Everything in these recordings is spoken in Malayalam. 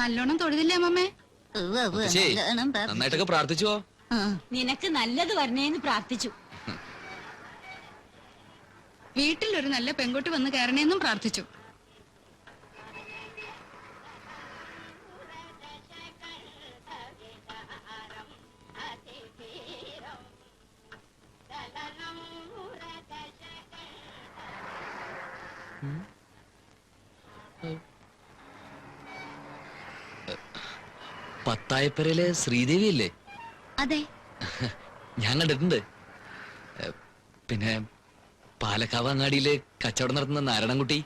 നല്ലോണം തൊഴുതില്ലേ അമ്മമ്മേ? നന്നായിട്ടൊക്കെ പ്രാർത്ഥിച്ചോ? നിനക്ക് നല്ലത് വരണേന്ന് പ്രാർത്ഥിച്ചു. വീട്ടിലൊരു നല്ല പെൺകുട്ടി വന്ന് കയറണേന്നും പ്രാർത്ഥിച്ചു. പത്തായപ്പരയിലെ ശ്രീദേവി അല്ലേ? അതെ, ഞാൻ കണ്ടിട്ടുണ്ട്. പിന്നെ പാലക്കാവ് അങ്ങാടിയില് കച്ചവടം നടത്തുന്ന നാരായണൻകുട്ടി.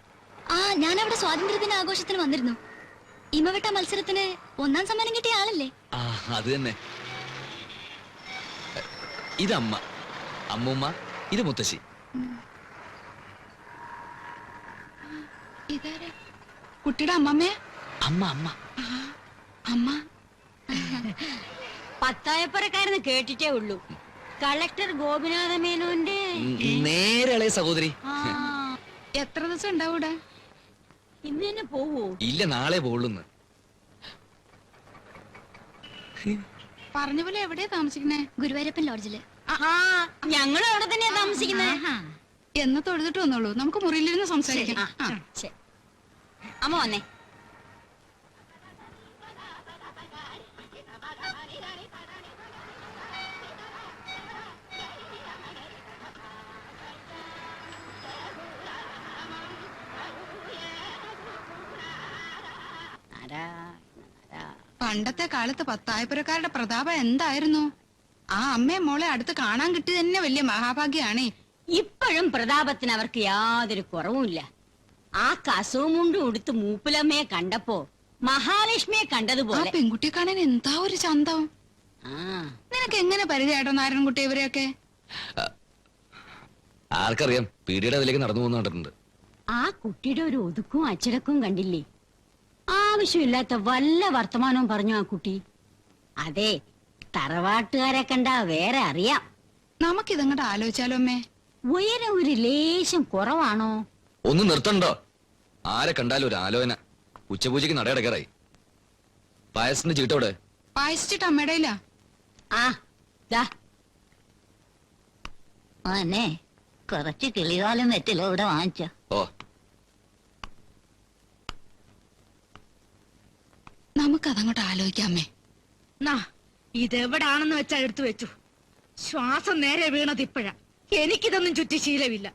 ആ, ഞാൻ അവിടെ സ്വാതന്ത്ര്യദിന ആഘോഷത്തിന് വന്നിരുന്നു. ഇമവെട്ട മത്സരത്തിന് 1ാം സമ്മാനം കിട്ടിയ ആളല്ലേ? ആ, അത് തന്നെ. ഇത് അമ്മ, അമ്മൂമ്മ, ഇത് മുത്തശ്ശി. ഇതാരാ? കുട്ടിയുടെ അമ്മമ്മേ? അമ്മ അമ്മ അമ്മ പത്തായപ്പുറക്കാരെന്ന് കേട്ടിട്ടേ ഉള്ളൂ. കളക്ടർ ഗോപിനാഥ മേനോന്റെ നേരെ ഇളയ സഹോദരി. എത്ര ദിവസം ഉണ്ടാവൂടെ? ഇന്ന് തന്നെ പോവോ? ഇല്ല, നാളെ പോളുന്ന്. പറഞ്ഞ പോലെ എവിടെയാ താമസിക്കണേ? ഗുരുവായൂരപ്പൻ ലോഡ്ജില്. ഞങ്ങളും അവിടെ തന്നെയാ താമസിക്കുന്നേ. എന്ന് തൊഴുതിട്ട് വന്നോളൂ, നമുക്ക് മുറിയിലിരുന്ന് സംസാരിക്കാം. അമ്മ വന്നേ. പണ്ടത്തെ കാലത്ത് പത്തായപ്പുരക്കാരുടെ പ്രതാപം എന്തായിരുന്നു? ആ അമ്മയെ മോളെ അടുത്ത് കാണാൻ കിട്ടി തന്നെ വലിയ മഹാഭാഗ്യാണേ. ഇപ്പോഴും പ്രതാപത്തിന് അവർക്ക് യാതൊരു കുറവുമില്ല. ആ കസവും മുണ്ടും ഉടുത്ത് മൂപ്പിലമ്മയെ കണ്ടപ്പോ മഹാലക്ഷ്മിയെ കണ്ടതുപോലെ. പെൺകുട്ടിയെ കാണാൻ എന്താ ഒരു ചന്തം. നിനക്ക് എങ്ങനെ പരിചയമായിട്ടോ നാരായണൻകുട്ടി ഇവരെയൊക്കെ? ആർക്കറിയാം, പീടിയുടെ അതിലേക്ക് നടന്നു പോകുന്ന കണ്ടിട്ടുണ്ട്. ആ കുട്ടിയുടെ ഒരു ഒതുക്കും അച്ചടക്കവും കണ്ടില്ലേ? ആവശ്യമില്ലാത്ത വല്ല വർത്തമാനവും പറഞ്ഞു ആ കുട്ടി. അതെ, തറവാട്ടുകാരെ കണ്ടാ വേറെ അറിയാം. നമുക്കിതങ്ങോട്ട് ആലോചിച്ചാലോ അമ്മേ? ഉയരം ഒരു ലേശം കുറവാണോ? ഒന്ന് നിർത്തണ്ടോ? ആരെ കണ്ടാലും ഒരു ആലോചന. ഉച്ചപൂജയ്ക്ക് നടയടക്കാറായി. പായസത്തിന്റെ ചീട്ടോടെ പായസിച്ചിട്ട് അമ്മയുടെ ഇല്ല. കുറച്ച് കിളികാലം വെറ്റിലോ ഇവിടെ വാങ്ങിച്ച. ഓ, നമുക്കതങ്ങോട്ട് ആലോചിക്കാമേ. ഇതെവിടാണെന്ന് വെച്ചാ എടുത്തു വെച്ചു. ശ്വാസം നേരെ വീണത് ഇപ്പോഴാ. എനിക്കിതൊന്നും ചുറ്റി ശീലമില്ല.